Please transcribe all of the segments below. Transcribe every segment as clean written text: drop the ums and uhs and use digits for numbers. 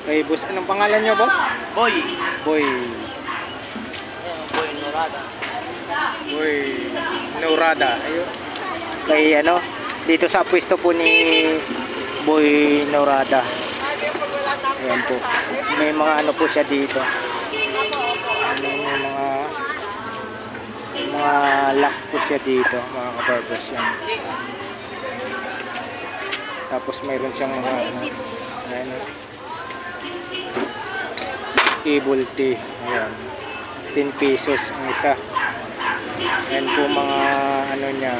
Kay boss, anong pangalan nyo, boss? Boy. Boy. Boy Norada. Boy Norada. Ayun. Kay ano, dito sa pwesto po ni Boy Norada. Ayan po. May mga ano po siya dito. May mga lock po siya dito, mga kabarbers yan. Tapos mayroon siyang mga ano, cable T. Ayan. 10 pesos ang isa. Ayan po mga ano niya.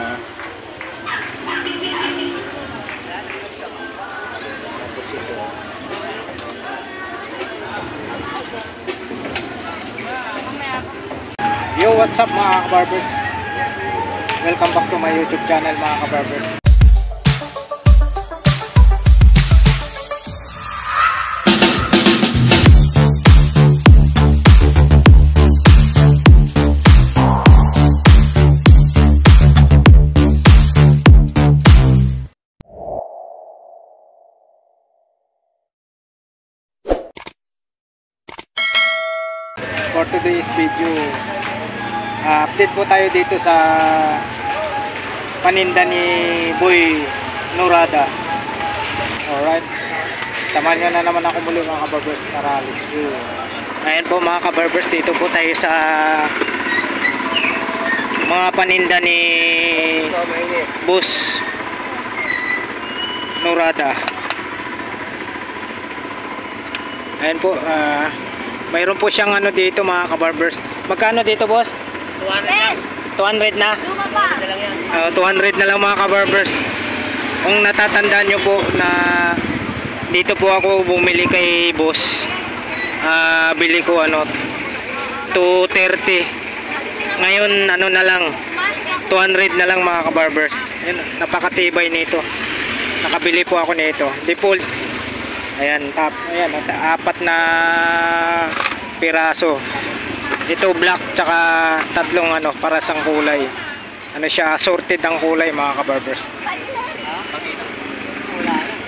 Tapos ito. Yo, what's up mga kabarbers? Welcome back to my YouTube channel mga kabarbers. For today's video, update po tayo dito sa paninda ni Boy Norada. Alright, samahan nyo na naman ako muli mga kabarbers. Tara, let's go. Ayan po mga kabarbers, dito po tayo sa mga paninda ni Boss Norada. Ayan po, mayroon po siyang ano dito mga kabarbers. Magkano dito, boss? 200 na? 200 na lang mga kabarbers. Kung natatandaan nyo po na dito po ako bumili kay boss, bili ko ano 230. Ngayon ano na lang 200 na lang mga kabarbers. Ayan, napakatibay nito. Nakabili po ako nito default. Ayan, ayan, 4 na piraso. Ito black tsaka 3 ano para sang kulay. Ano siya, assorted ang kulay mga kabarbers.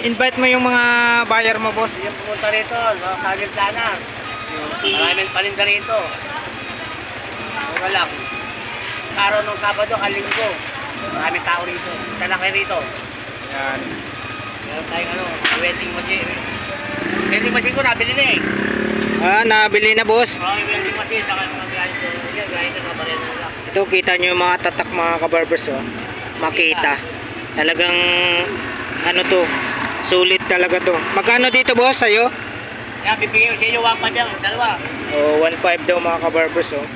Invite mo yung mga buyer mo, boss. Yung pumunta rito, mga Kagil Planas. Maraming paninda rito. Mura lang. Araw ng Sabado, Linggo. Maraming tao rito. Punta lang kayo rito. Ayan. Meron tayong ano, welding machine. Welding machine ko nabili na eh. Nabili na, boss. Yung welding machine, saka yung mga ganito. Yan, ganito na barena na lang. Ito, kita nyo yung mga tatak mga kabarbers, oh. Makita. Talagang ano to, sulit talaga to. Magkano dito, boss, sa'yo? Yan, bibigyan ko sa inyo 1.5 yan, dalawa. Oh, 1.5 daw mga kabarbers, oh.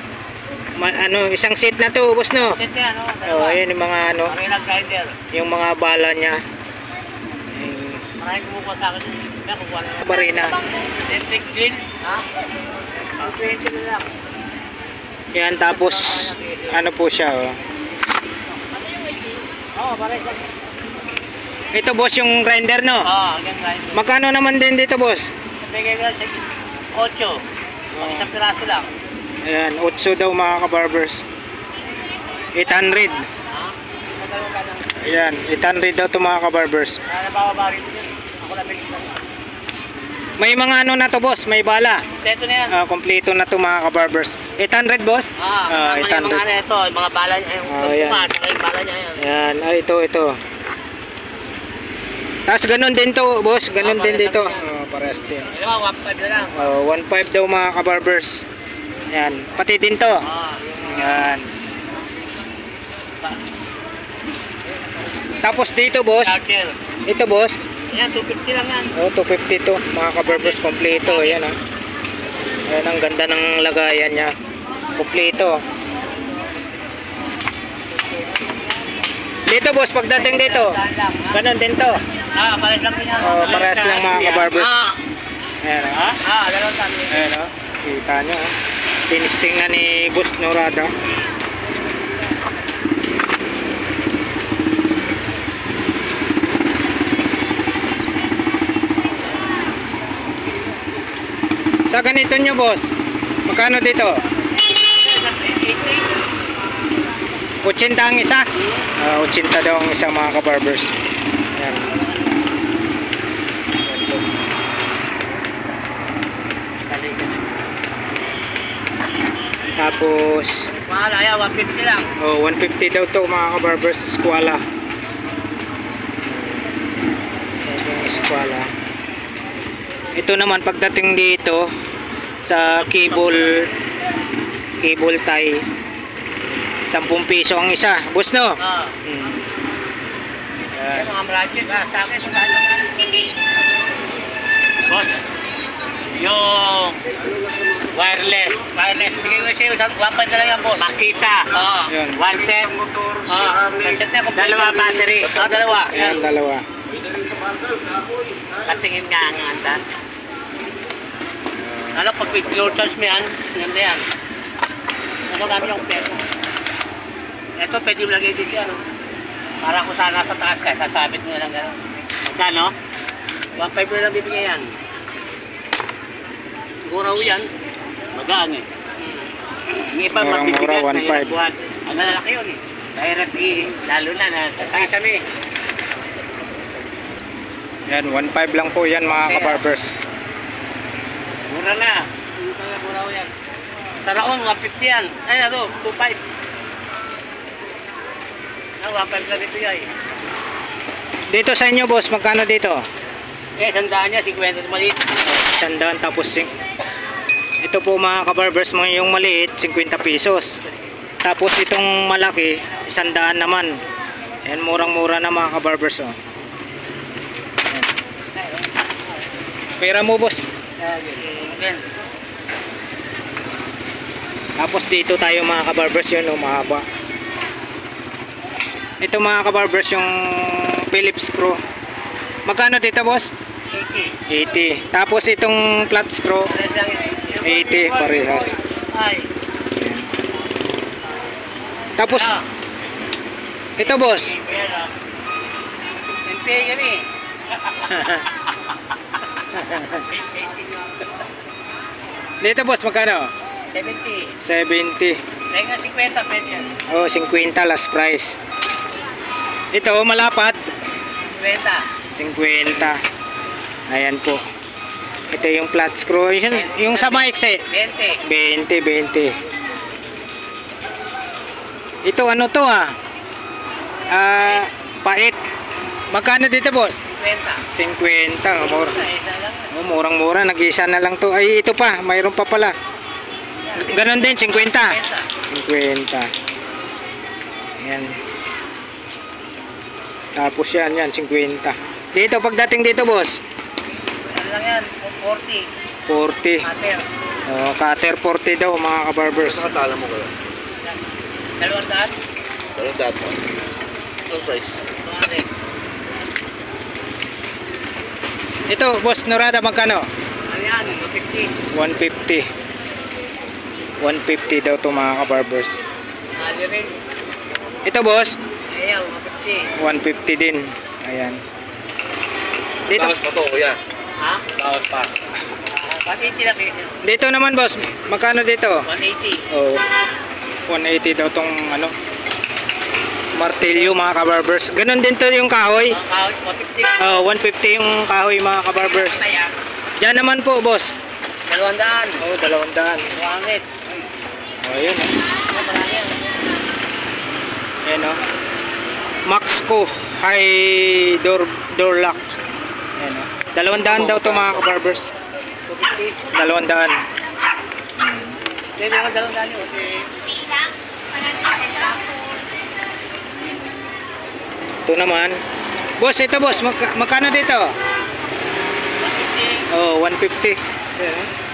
Ano, isang set na to, boss, no? Set yan, no? Dalawa. Oh, ayan yung mga ano, Marina grinder. yung mga bala niya. Maraming kumukuha sa akin. Kaya kukuha na. Barina. Electric drill. Ha? Ang 20 na lang. Yan, tapos ano po siya, oh. Oo, pares. Ito, boss, yung grinder, no? Oo, hanggang grinder. Magkano naman din dito, boss? Bigay ko sa 8. Isang piraso lang. Ayan, 8 daw mga kabarbers. 800. Ha? Magkano ka lang? Ayan, 800 daw to mga kabarbers. Nabababa rin din. Ako lang bigay lang. May mga ano na to, boss, may bala. Ito na yan. Kompleto na to mga kabarbers. 800, boss? Yung mga ano ito, mga bala niya. Yung ayan. yung bala niya yan. Ayan, ito. Tapos ganun din to, boss, ganun din dito. Parehas din. Alam mo, 1.5 na lang. 1.5 daw mga kabarbers. Ayan, pati din to. Ayan. Tapos dito, boss. Charger. Ito, boss. Ayan, 250 lang yan. 250 to, mga kabarbers, kompleto. Ayan, ayan, ang ganda ng lagayan niya. Kompleto. Dito, boss, pagdating dito, ganun din to. Parehas lang yan. Parehas lang mga kabarbers. Ayan, Dalawang tami. ayan, kita nyo. Tinisting na ni Boss Norada. Sa ganito nyo, boss, magkano dito? 80 ang isa? 80 daw ang isa mga kabarbers. Ayan. Tapos, Wala, yan, 150 lang. 150 daw to mga kabarbers, Squala. Yan yung Squala. Ito naman pagdating dito sa cable tie, 10 piso ang isa. Boss no? Yan, mga bracket, sa akin, sundaan lang. Boss, yung wireless, bigay ko sa'yo, 1.5 na lang yan, boss. Makita, Yan. 1 set. Set na, dalawa battery. Dalawa. Ayan, dalawa. Patingin nga ang anda. Ano, pag pure charge mo yan, ganda yan. Ano kami yung peso. Ito, pwede mo lagay dito yan. Para kung saan nasa taas ka, sasabit mo na lang gano'n. Magkano? 1.5 na lang bibigay yan. Siguro yan. Magaan eh. Yung iba Murang-mura, magbibigat na 1.5. buwan. Ang lalaki yun eh. Mahirap lalo na nasa taas kami. Yan, 1.5 lang po yan mga kabarbers. Mura na. Mura ko yan. Sa Raon, 150 yan. Ay, ano, 2.5. 1.5 lang ito yan. Dito sa inyo boss, magkano dito? Eh, sandaan niya, 50 ito maliit. 100 tapos ito po mga kabarbers, mga yung maliit 50 pesos. Tapos itong malaki 100 naman. Ayan, murang-mura na mga kabarbers oh. Pera mo boss. Tapos dito tayo mga kabarbers, yun oh, mahaba. Ito mga kabarbers yung Phillips screw. Magkano dito boss? 80. Tapos itong flat screw 80 parehas. Ay. Tapos ito boss. NPA kami. Dito boss magkano? 70. 70. Kaya nga 50 pwede yan. Oh, 50 last price. Ito malapat 50. 50. Ayan po. Ito yung flat screw. Yung sa maiksi 20. 20. Ito ano to pait. Magkano dito boss? 50. 50. Mura. Isa lang. Oh, murang-mura. Nag-isa na lang to. Ay, ito pa. Mayroon pa pala. Ganon din, 50. 50. Ayan. Tapos yan, 50. Dito, pagdating dito, boss. Ano lang yan? 40. 40. Cutter. Oh, cutter 40 daw, mga kabarbers. Nakatala mo kayo? 200. Anong data? Anong size? 200. Ito, boss, Norada, magkano? Ano yan? 150. 150. 150 daw to mga kabarbers. Ali rin. Ito, boss. Ayan, 150. 150 din. Ayan. Dito, Bawas pa to, kuya. Ha? Bawas pa. 180 lang eh. dito naman, boss. Magkano dito? 180. Oh, 180 daw tong ano, martilyo mga kabarbers. Ganon din to yung kahoy. 150 lang. Oh, 150 yung kahoy mga kabarbers. Kaya, Yan naman po, boss. 200. Oh, 200. 200. Oh, yun. Ano marami yan? Ayan oh. Maxco high door lock. Ayan oh. 200 daw to mga kabarbers. 250. 200. Pwede ko 200 yun. Ito naman. Boss, ito boss. Magkano dito? 150. Oh, 150. Ayan oh.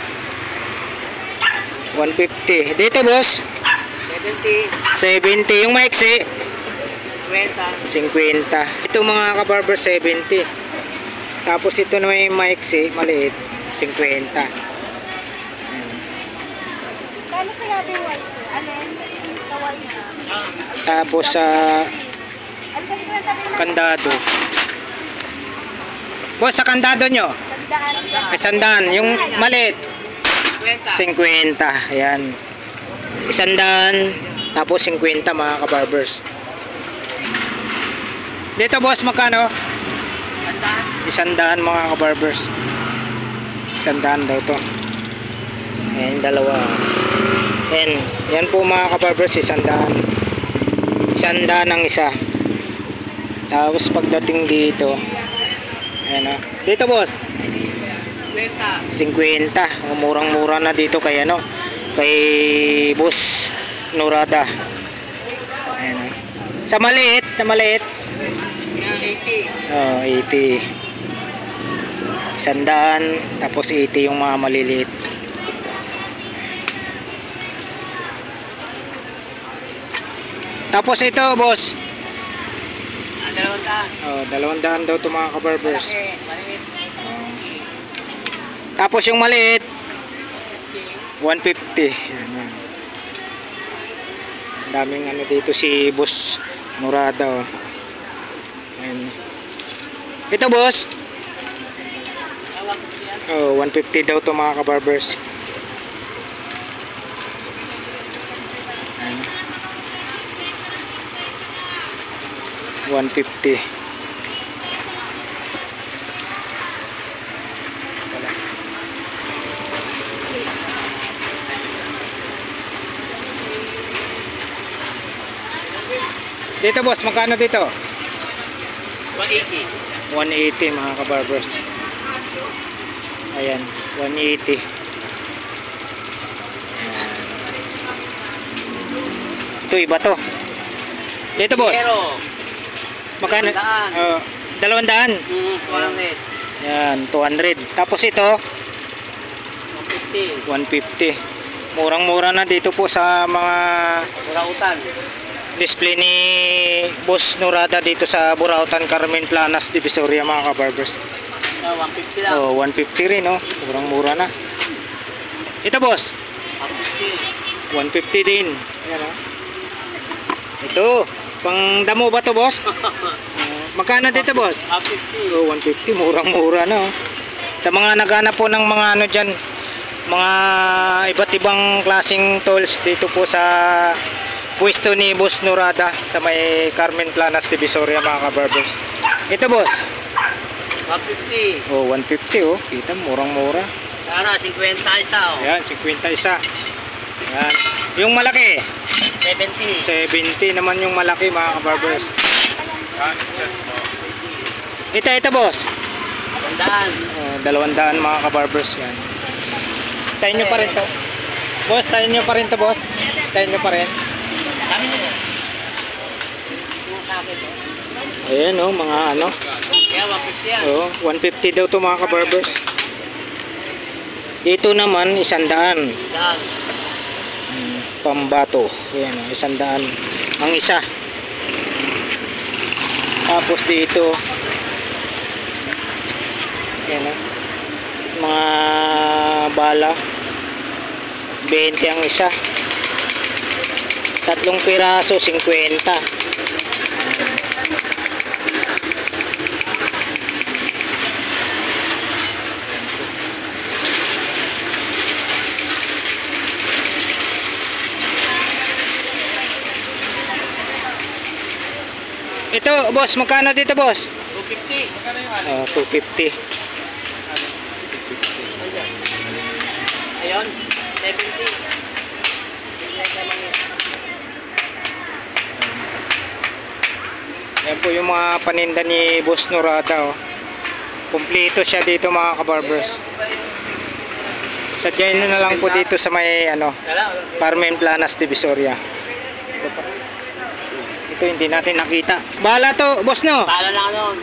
150. Dito boss. 70. 70. Yung maiksi. 50. 50. Ito mga kabarber 70. Tapos ito na may maiksi, maliit, 50. Kano sinabi white? Alin? Sa white na. Tapos sa Ano kasi ko sabi mo? kandado. Boss, sa kandado nyo, Sandaan. 100. Yung maliit, 50. 50. Ayan. 100. Tapos 50 mga kabarbers. Dito boss, magkano? 100 mga kabarbers. 100 daw to. Ayan, dalawa. Yan po mga kabarbers, 100. 100 ang isa. Tapos pagdating dito, ayan o. Dito boss, 50. Murang-mura na dito kay ano, kay Boss Norada. Ayan o. Sa maliit, 80. 100, tapos 80 yung mga maliliit. Tapos ito boss, 200 daw to mga kabarbers. Tapos yung maliit 150. Yan. Ang daming ano dito si Boss Norada oh. Ayan. Ito boss, 150 daw to mga kabarbers. Ayan. 150. Dito boss, magkano dito? 180. 180 mga kabarbers. Ayan, 180. Ayan. Ito iba to. Dito boss, Pero, magkano? 200. 200. Ayan, 200. Tapos ito 150. 150. Murang-mura na dito po sa mga Burautan. display ni Boss Norada dito sa Burautan, Carmen Planas, Divisoria mga kabarbers. 150 lang. Oh, 150 rin oh. Murang-mura na. Ito boss, 150. 150 din. Ayan oh. Ito, pang damo ba to boss? Magkano dito boss? 150. Oh, 150, murang-mura na oh. Sa mga naghanap po ng mga ano dyan, mga iba't ibang klaseng tools dito po sa pwesto ni Boss Norada sa may Carmen Planas, Divisoria mga kabarbers. Ito boss, 150. oh 150 oh. Kita murang-mura. Sana 50 isa oh. Ayan, 50 isa. Ayan. Yung malaki 70. 70 naman yung malaki mga kabarbers. Ito boss, 100. 200 mga kabarbers. Yan. Sa inyo pa rin to boss, sa inyo pa rin to boss, sa inyo pa rin. Kami nito. Yung sa akin to. Ayan oh, mga ano, Kaya 150 yan. oh, 150 daw to mga kabarbers. Ito naman 100. Yan. Pambato. Ayan oh, 100 ang isa. Tapos dito ayan oh, mga bala 20 ang isa. 3 piraso 50. Ito boss, magkano dito boss? 250. 250. Ayun. 70. Yan po yung mga paninda ni Boss Norada oh. Kumpleto siya dito mga kabarbers. Sadyain nyo na lang po dito sa may ano, Carmen Planas, Divisoria. Ito hindi natin nakita. Bahala to boss no? Pala lang nun.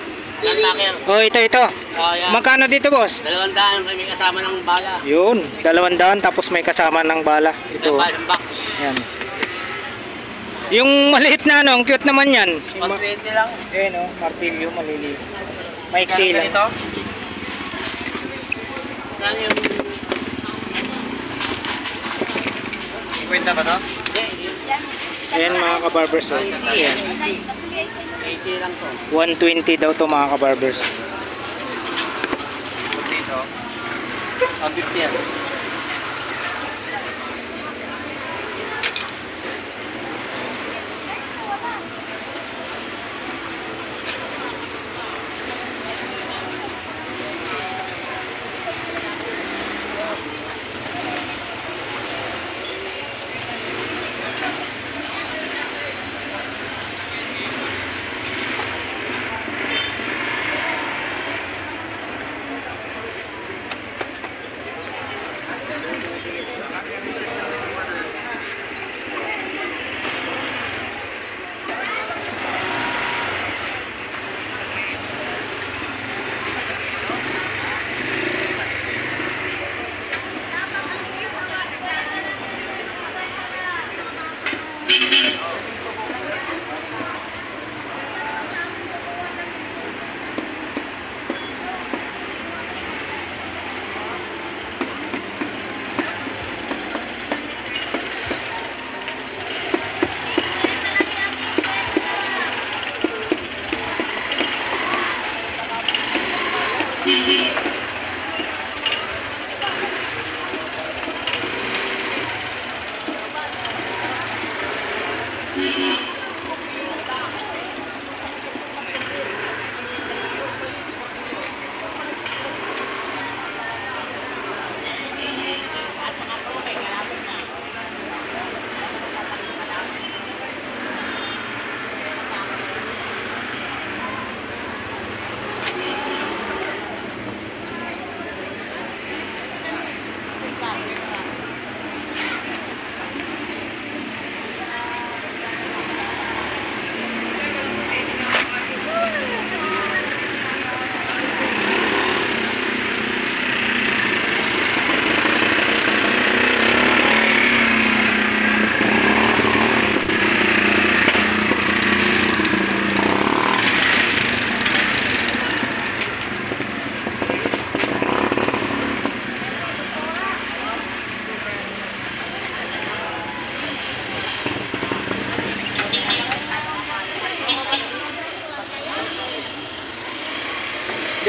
Yan takir. Oh ito. Oh, yan. Magkano dito boss? 200. May kasama ng bala. Yun, 200 tapos may kasama ng bala. Ito. May box. Yan. Yung maliit na ano, ang cute naman yan. 120 lang. Ayan o, martilyo, maliliit. Maiksi lang. Ito? Saan yung... 50 ba to? Hindi. Ayan mga kabarbers. Oh. 80 Ayan. 80 lang to. 120 daw to mga kabarbers. Dito. 150 yan.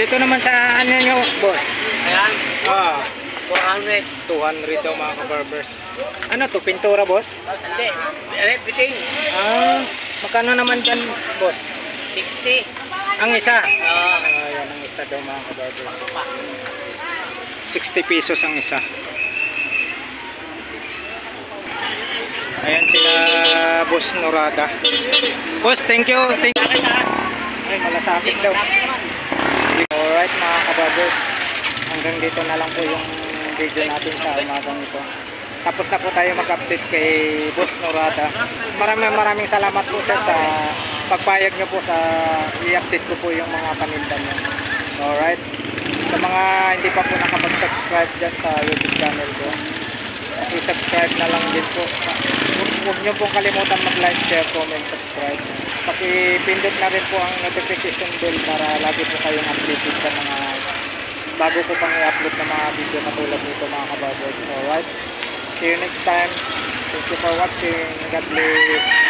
Dito naman sa ano nyo, boss? Ayan, Ah, 400. 200 daw mga kabarbers. Ano to, pintura boss? Hindi, everything. Ah, magkano naman dyan, boss? 60. Ang isa? Oo. Yan ang isa daw mga kabarbers. 60 pesos ang isa. Ayan sila Boss Norada. Boss, thank you. Thank you. Ay, malasakit daw. Alright mga kabarbers. Hanggang dito na lang po yung video natin sa umagang ito. Tapos na po tayo mag-update kay Boss Norada. Maraming salamat po sir sa pagpayag nyo po sa i-update ko po yung mga paninda nyo. Alright. Sa mga hindi pa po nakapag-subscribe dyan sa YouTube channel ko, i-subscribe na lang din po. Huwag nyo pong kalimutan mag-like, share, comment, subscribe. Pakipindot na rin po ang notification bell para lagi po kayong updated sa mga bago ko pang i-upload na mga video na tulad nito mga kabarbers. Alright, see you next time. Thank you for watching. God bless.